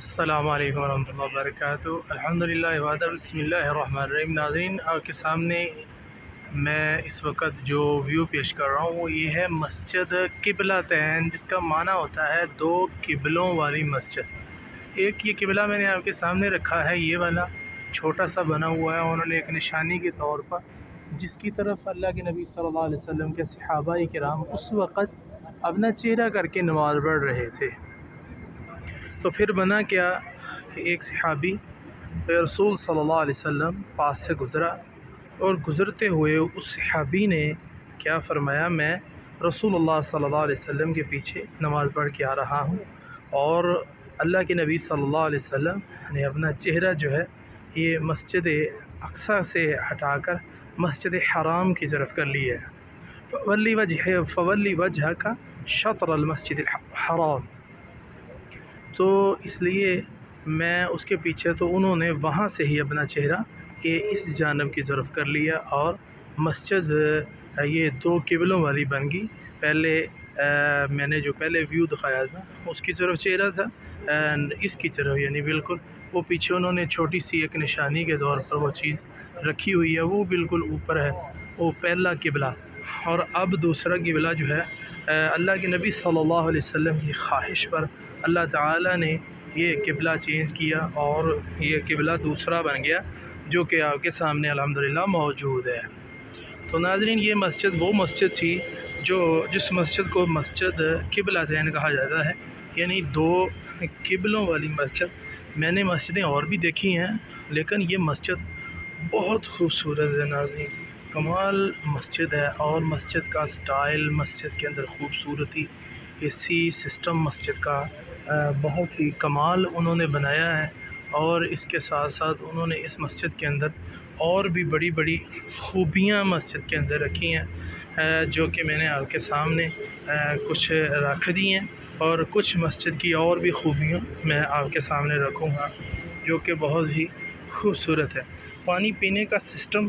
السلام علیکم ورحمۃ اللہ وبرکاتہ۔ الحمدللہ وحدہ بسم اللہ الرحمن الرحیم۔ ناظرین، آپ کے سامنے میں اس وقت جو ویو پیش کر رہا ہوں وہ یہ ہے مسجد قبلہ تین، جس کا معنی ہوتا ہے دو قبلوں والی مسجد۔ ایک یہ قبلہ میں نے آپ کے سامنے رکھا ہے، یہ والا چھوٹا سا بنا ہوا ہے، انہوں نے ایک نشانی کے طور پر، جس کی طرف اللہ کے نبی صلی اللہ علیہ وسلم کے صحابہ کرام اس وقت اپنا چہرہ کر کے نماز پڑھ رہے تھے۔ تو پھر بنا کیا کہ ایک صحابی رسول صلی اللہ علیہ وسلم پاس سے گزرا، اور گزرتے ہوئے اس صحابی نے کیا فرمایا، میں رسول اللہ صلی اللہ علیہ وسلم کے پیچھے نماز پڑھ کے آ رہا ہوں، اور اللہ کے نبی صلی اللہ علیہ وسلم نے اپنا چہرہ جو ہے یہ مسجد اقصیٰ سے ہٹا کر مسجد حرام کی طرف کر لیا ہے، فولی وجہ کا شطر المسجد الحرام۔ تو اس لیے میں اس کے پیچھے، تو انہوں نے وہاں سے ہی اپنا چہرہ یہ اس جانب کی طرف کر لیا، اور مسجد یہ دو قبلوں والی بن گئی۔ پہلے میں نے جو پہلے ویو دکھایا تھا اس کی طرف چہرہ تھا، اس کی طرف یعنی بالکل وہ پیچھے انہوں نے چھوٹی سی ایک نشانی کے طور پر وہ چیز رکھی ہوئی ہے، وہ بالکل اوپر ہے، وہ پہلا قبلہ۔ اور اب دوسرا قبلہ جو ہے اللہ کے نبی صلی اللہ علیہ وسلم کی خواہش پر اللہ تعالیٰ نے یہ قبلہ چینج کیا، اور یہ قبلہ دوسرا بن گیا جو کہ آپ کے سامنے الحمدللہ موجود ہے۔ تو ناظرین، یہ مسجد وہ مسجد تھی جس مسجد کو مسجد قبلہ تین کہا جاتا ہے، یعنی دو قبلوں والی مسجد۔ میں نے مسجدیں اور بھی دیکھی ہیں، لیکن یہ مسجد بہت خوبصورت ہے ناظرین، کمال مسجد ہے، اور مسجد کا سٹائل، مسجد کے اندر خوبصورتی، اسی سسٹم مسجد کا بہت ہی کمال انہوں نے بنایا ہے۔ اور اس کے ساتھ ساتھ انہوں نے اس مسجد کے اندر اور بھی بڑی بڑی خوبیاں مسجد کے اندر رکھی ہیں، جو کہ میں نے آپ کے سامنے کچھ رکھ دی ہیں، اور کچھ مسجد کی اور بھی خوبیاں میں آپ کے سامنے رکھوں گا جو کہ بہت ہی خوبصورت ہے۔ پانی پینے کا سسٹم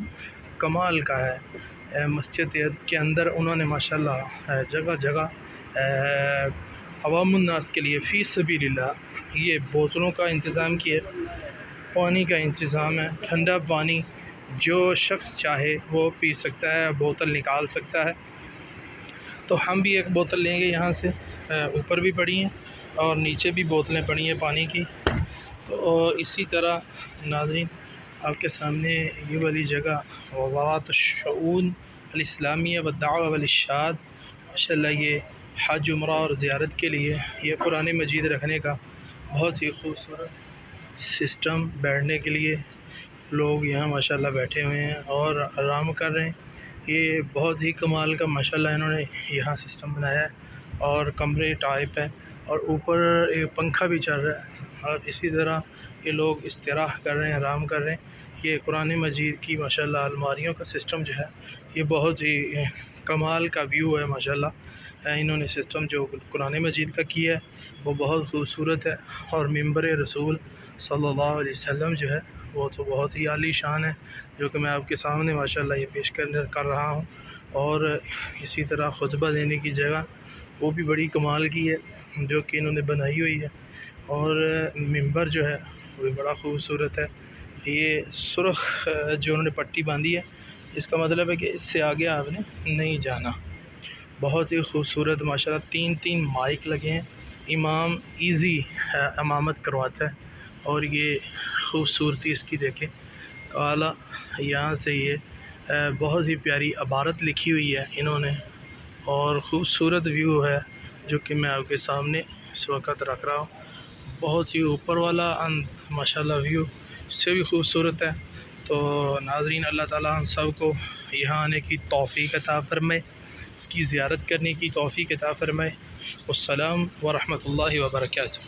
کمال کا ہے مسجد کے اندر، انہوں نے ماشاءاللہ جگہ جگہ عوام الناس کے لیے فی سبیل اللہ یہ بوتلوں کا انتظام کیا، پانی کا انتظام ہے، ٹھنڈا پانی جو شخص چاہے وہ پی سکتا ہے، بوتل نکال سکتا ہے۔ تو ہم بھی ایک بوتل لیں گے یہاں سے، اوپر بھی پڑی ہیں اور نیچے بھی بوتلیں پڑی ہیں پانی کی۔ تو اسی طرح ناظرین، آپ کے سامنے یہ والی جگہ وزارت الشؤون الاسلامیہ والدعوہ والارشاد، ماشاءاللہ یہ حج، عمرہ اور زیارت کے لیے یہ قرآن مجید رکھنے کا بہت ہی خوبصورت سسٹم، بیٹھنے کے لیے لوگ یہاں ماشاءاللہ بیٹھے ہوئے ہیں اور آرام کر رہے ہیں۔ یہ بہت ہی کمال کا ماشاءاللہ انہوں نے یہاں سسٹم بنایا ہے، اور کمرے ٹائپ ہے، اور اوپر ایک پنکھا بھی چل رہا ہے، اور اسی طرح یہ لوگ استراحت کر رہے ہیں، آرام کر رہے ہیں۔ یہ قرآن مجید کی ماشاءاللہ الماریوں کا سسٹم جو ہے یہ بہت ہی کمال کا ویو ہے ماشاءاللہ۔ انہوں نے سسٹم جو قرآن مجید کا کیا ہے وہ بہت خوبصورت ہے، اور منبر رسول صلی اللہ علیہ وسلم جو ہے وہ تو بہت ہی عالی شان ہے، جو کہ میں آپ کے سامنے ماشاءاللہ یہ پیش کر رہا ہوں۔ اور اسی طرح خطبہ دینے کی جگہ وہ بھی بڑی کمال کی ہے جو کہ انہوں نے بنائی ہوئی ہے، اور منبر جو ہے وہ بھی بڑا خوبصورت ہے۔ یہ سرخ جو انہوں نے پٹی باندھی ہے، اس کا مطلب ہے کہ اس سے آگے آپ نے نہیں جانا۔ بہت ہی خوبصورت ماشاءاللہ، تین مائک لگے ہیں، امام ایزی امامت کرواتا ہے، اور یہ خوبصورتی اس کی دیکھیں، اعلیٰ یہاں سے یہ بہت ہی پیاری عبارت لکھی ہوئی ہے انہوں نے، اور خوبصورت ویو ہے جو کہ میں آپ کے سامنے اس وقت رکھ رہا ہوں۔ بہت ہی اوپر والا ماشاءاللہ ویو اس سے بھی خوبصورت ہے۔ تو ناظرین، اللہ تعالیٰ ہم سب کو یہاں آنے کی توفیق عطا فرمائے، اس کی زیارت کرنے کی توفیق عطا فرمائے۔ السلام ورحمۃ اللہ وبرکاتہ۔